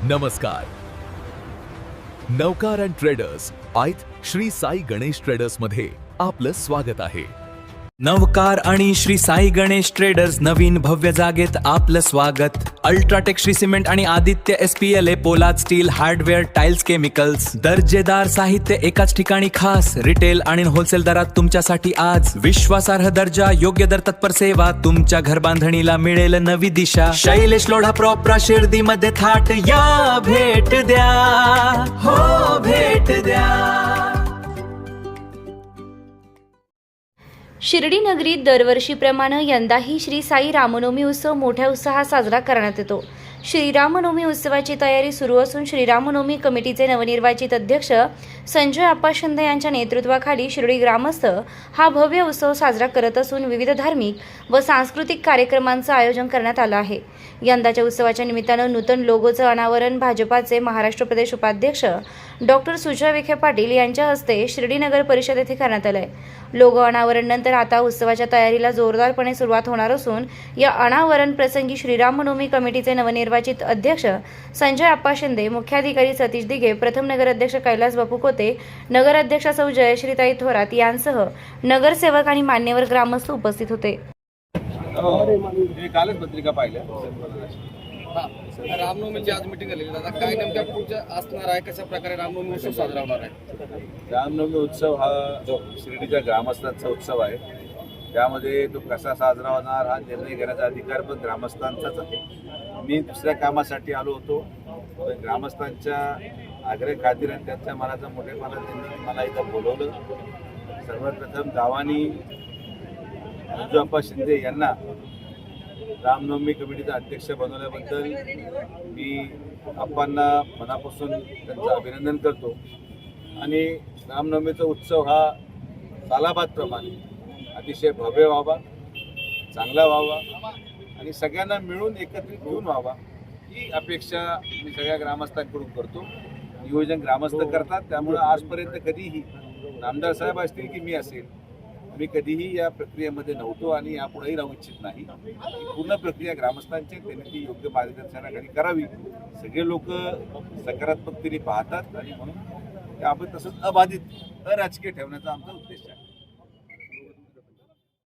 नमस्कार. Navkar and traders आयत Shri Sai Ganesh traders मध्ये आपलं स्वागत आहे. नवकार आणि श्री साई गणेश ट्रेडर्स नवीन भव्य जागेत आपलं स्वागत. अल्ट्राटेक श्री सिमेंट आणि आदित्य SPLA पोलाद स्टील हार्डवेअर टाइल्स केमिकल्स दर्जेदार साहित्य एकाच ठिकाणी खास रिटेल आणि होलसेल दरात तुमच्यासाठी आज विश्वासार्ह दर्जा योग्य दर तत्पर सेवा तुमच्या घर बांधणीला मिळेल नवी दिशा. शैलेश लोढा प्रॉपरा शिर्डी मध्ये थाट या भेट द्या हो भेट द्या. शिर्डी नगरीत दरवर्षीप्रमाणे यंदाही श्री साई रामनवमी उत्सव मोठ्या उत्साहात साजरा करण्यात येतो. श्रीरामनवमी उत्सवाची तयारी सुरू असून श्रीरामनवमी कमिटीचे नवनिर्वाचित अध्यक्ष संजय आप्पा शिंदे यांच्या नेतृत्वाखाली शिर्डी ग्रामस्थ हा भव्य उत्सव साजरा करत असून विविध धार्मिक व सांस्कृतिक कार्यक्रमांचं आयोजन करण्यात आलं आहे. यंदाच्या उत्सवाच्या निमित्तानं नूतन लोगोचं अनावरण भाजपाचे महाराष्ट्र प्रदेश उपाध्यक्ष डॉक्टर सुजय विखे पाटील यांच्या हस्ते शिर्डी नगर परिषद येथे करण्यात आलंय. लोगो अनावरण नंतर आता उत्सवाच्या तयारीला जोरदारपणे सुरुवात होणार असून या अनावरण प्रसंगी श्रीरामनवमी कमिटीचे नवनिर्वाचित अध्यक्ष संजय आप्पा शिंदे, मुख्याधिकारी सतीश दिघे, प्रथम नगराध्यक्ष कैलास बापू कोते, नगराध्यक्ष सौ जयश्रीताई थोरात यांसह नगरसेवक आणि मान्यवर ग्रामस्थ उपस्थित होते. कालच पत्रिका पाहिल्या. रामनवमीची आज मीटिंग झालेली दादा, काय नेमक्या पुढच्या असणार आहे, कशा प्रकारे रामनवमी उत्सव साजरा होणार आहे? रामनवमी उत्सव हा जो शिर्डीच्या ग्रामस्थांचा उत्सव आहे, त्यामध्ये तो कसा साजरा होणार हा निर्णय घेण्याचा अधिकार पण ग्रामस्थांचाच आहे. मी दुसऱ्या कामासाठी आलो होतो, पण ग्रामस्थांच्या आग्रह खातीर आणि त्यांच्या मनाचा मोठेपणा त्यांनी मला इथं बोलवलं. सर्वप्रथम गावानी संजय आप्पा शिंदे यांना रामनवमी कमिटीचा अध्यक्ष बनवल्याबद्दल मी आप्पांना मनापासून त्यांचं अभिनंदन करतो. आणि रामनवमीचा उत्सव हा सालाबादप्रमाणे अतिशय भव्य व्हावा, चांगला व्हावा आणि सगळ्यांना मिळून एकत्रित घेऊन व्हावा ही अपेक्षा मी सगळ्या ग्रामस्थांकडून करतो. नियोजन ग्रामस्थ करतात, त्यामुळं आजपर्यंत कधीही नामदार साहेब असतील की मी असेल, मी कधीही या प्रक्रियेमध्ये नव्हतो आणि यापुढेही राहू इच्छित नाही. ही पूर्ण प्रक्रिया ग्रामस्थांची, त्यांनी ती योग्य मार्गदर्शनाखाली करावी. सगळे लोक सकारात्मकतेने पाहतात आणि म्हणून आपण तसंच अबाधित अराजकीय ठेवण्याचा आमचा उद्देश आहे.